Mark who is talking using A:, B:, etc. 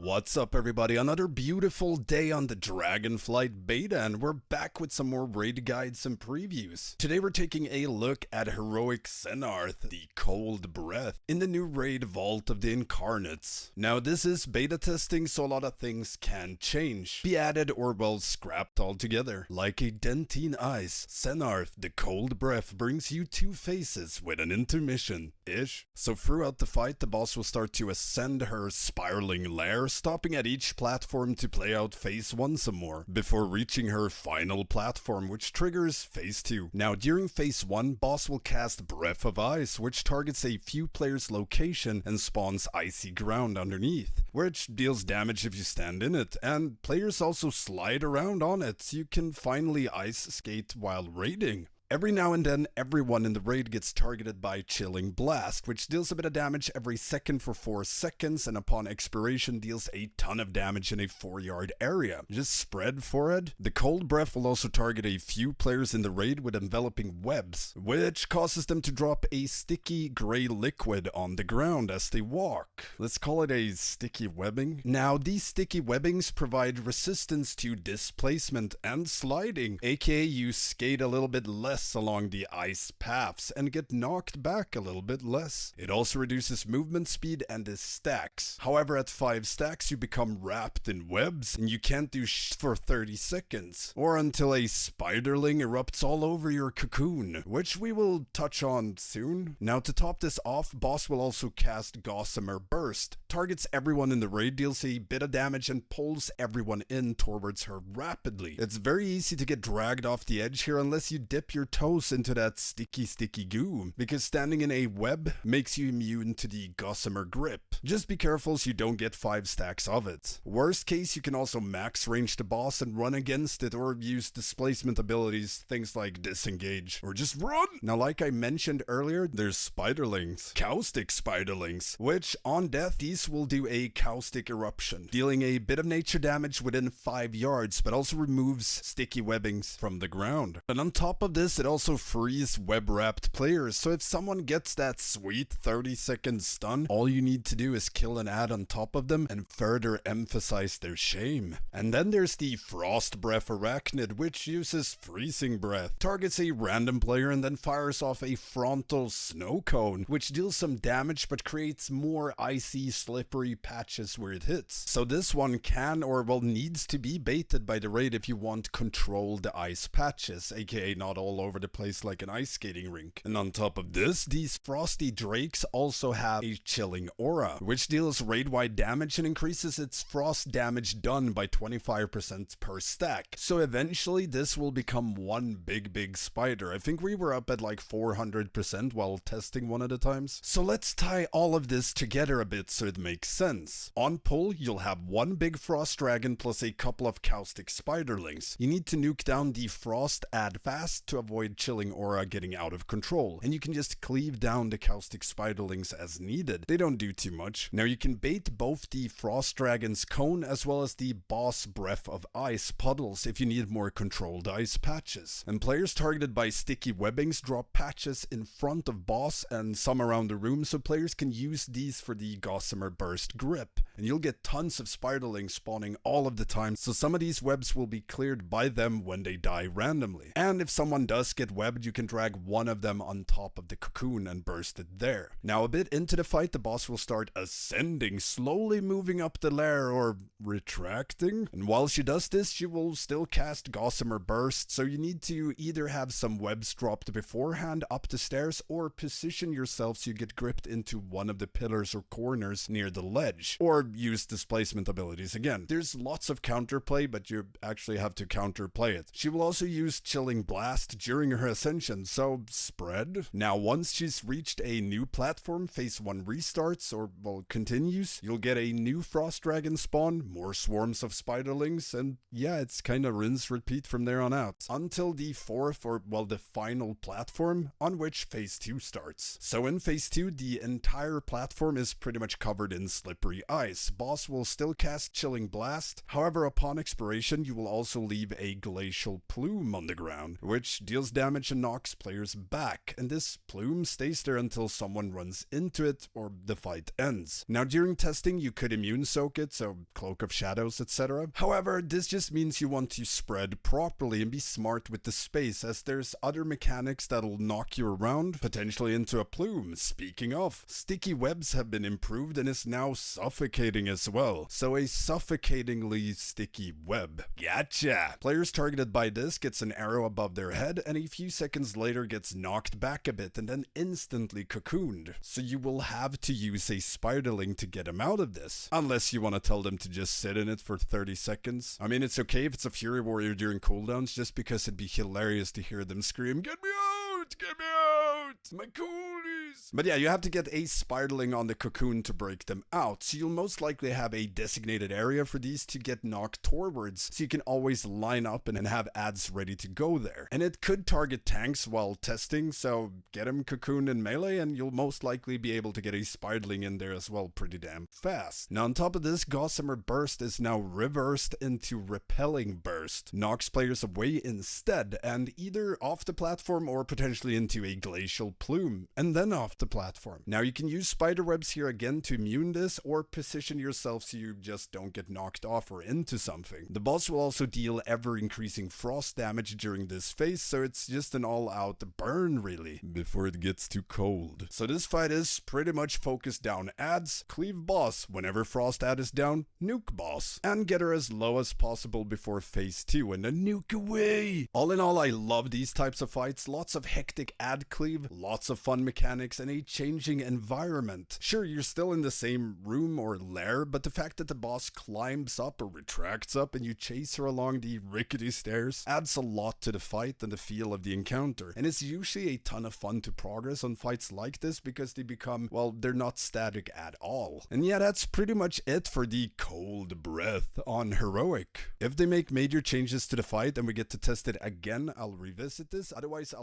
A: What's up everybody, another beautiful day on the Dragonflight beta, and we're back with some more raid guides and previews. Today we're taking a look at heroic Senarth, the Cold Breath, in the new raid Vault of the Incarnates. Now this is beta testing, so a lot of things can change, be added or well scrapped altogether. Like a dentine ice, Senarth, the Cold Breath, brings you two phases with an intermission-ish. So throughout the fight the boss will start to ascend her spiraling lair, stopping at each platform to play out phase 1 some more, before reaching her final platform, which triggers phase 2. Now during phase 1, boss will cast Breath of Ice, which targets a few players' location and spawns icy ground underneath, which deals damage if you stand in it, and players also slide around on it, so you can finally ice skate while raiding. Every now and then, everyone in the raid gets targeted by Chilling Blast, which deals a bit of damage every second for 4 seconds, and upon expiration deals a ton of damage in a 4-yard area. Just spread for it. The Cold Breath will also target a few players in the raid with enveloping webs, which causes them to drop a sticky gray liquid on the ground as they walk. Let's call it a sticky webbing. Now, these sticky webbings provide resistance to displacement and sliding, aka you skate a little bit less along the ice paths and get knocked back a little bit less. It also reduces movement speed and is stacks. However, at 5 stacks you become wrapped in webs and you can't do for 30 seconds, or until a spiderling erupts all over your cocoon, which we will touch on soon. Now to top this off, boss will also cast Gossamer Burst, targets everyone in the raid, deals a bit of damage and pulls everyone in towards her rapidly. It's very easy to get dragged off the edge here unless you dip your toes into that sticky goo, because standing in a web makes you immune to the Gossamer Grip. Just be careful so you don't get 5 stacks of it. Worst case, you can also max range the boss and run against it, or use displacement abilities, things like disengage, or just run! Now like I mentioned earlier, there's spiderlings, caustic spiderlings, which on death these will do a caustic eruption, dealing a bit of nature damage within 5 yards, but also removes sticky webbings from the ground. And on top of this, it also frees web-wrapped players, so if someone gets that sweet 30-second stun, all you need to do is kill an ad on top of them and further emphasize their shame. And then there's the Frost Breath Arachnid, which uses Freezing Breath, targets a random player and then fires off a frontal snow cone, which deals some damage but creates more icy, slippery patches where it hits. So this one can, or well needs to be baited by the raid if you want controlled ice patches, aka not all over the place like an ice skating rink. And on top of this, these frosty drakes also have a chilling aura, which deals raid-wide damage and increases its frost damage done by 25% per stack. So eventually this will become one big spider. I think we were up at like 400% while testing one of the times. So let's tie all of this together a bit so it makes sense. On pull, you'll have one big frost dragon plus a couple of caustic spiderlings. You need to nuke down the frost ad fast to avoid chilling aura getting out of control, and you can just cleave down the caustic spiderlings as needed. They don't do too much. Now you can bait both the frost dragon's cone as well as the boss Breath of Ice puddles if you need more controlled ice patches. And players targeted by sticky webbings drop patches in front of boss and some around the room, so players can use these for the Gossamer Burst grip. And you'll get tons of spiderlings spawning all of the time, so some of these webs will be cleared by them when they die randomly. And if someone does get webbed, you can drag one of them on top of the cocoon and burst it there. Now a bit into the fight, the boss will start ascending, slowly moving up the lair, or retracting. And while she does this, she will still cast Gossamer Burst, so you need to either have some webs dropped beforehand up the stairs, or position yourself so you get gripped into one of the pillars or corners near the ledge, or use displacement abilities again. There's lots of counterplay, but you actually have to counterplay it. She will also use Chilling Blast during her ascension, so spread. Now once she's reached a new platform, phase 1 restarts, or well continues, you'll get a new frost dragon spawn, more swarms of spiderlings, and yeah, it's kinda rinse repeat from there on out, until the 4th, or well the final platform, on which phase 2 starts. So in phase 2, the entire platform is pretty much covered in slippery ice. Boss will still cast Chilling Blast, however upon expiration you will also leave a glacial plume on the ground, which deals deals damage and knocks players back, and this plume stays there until someone runs into it or the fight ends. Now during testing you could immune soak it, so Cloak of Shadows, etc. However, this just means you want to spread properly and be smart with the space, as there's other mechanics that'll knock you around, potentially into a plume. Speaking of, sticky webs have been improved and is now suffocating as well, so a suffocatingly sticky web. Gotcha! Players targeted by this gets an arrow above their head and a few seconds later gets knocked back a bit and then instantly cocooned, so you will have to use a spiderling to get him out of this, unless you want to tell them to just sit in it for 30 seconds. I mean, it's okay if it's a Fury Warrior during cooldowns, just because it'd be hilarious to hear them scream, "Get me out! Get me out! My coolies!" But yeah, you have to get a spiderling on the cocoon to break them out, so you'll most likely have a designated area for these to get knocked towards, so you can always line up and have ads ready to go there. And it could target tanks while testing, so get them cocooned in melee and you'll most likely be able to get a spiderling in there as well pretty damn fast. Now on top of this, Gossamer Burst is now reversed into Repelling Burst. Knocks players away instead, and either off the platform or potentially into a Glacial Plume, and then off the platform. Now you can use spiderwebs here again to immune this, or position yourself so you just don't get knocked off or into something. The boss will also deal ever increasing frost damage during this phase, so it's just an all-out burn really, before it gets too cold. So this fight is pretty much focused down ads, cleave boss, whenever frost ad is down, nuke boss, and get her as low as possible before phase 2 and then nuke away. All in all, I love these types of fights, lots of hectic ad cleave, lots of fun mechanics, and a changing environment. Sure, you're still in the same room or lair, but the fact that the boss climbs up or retracts up and you chase her along the rickety stairs adds a lot to the fight and the feel of the encounter, and it's usually a ton of fun to progress on fights like this because they become, well, they're not static at all. And yeah, that's pretty much it for the Cold Breath on Heroic. If they make major changes to the fight and we get to test it again, I'll revisit this, otherwise I'll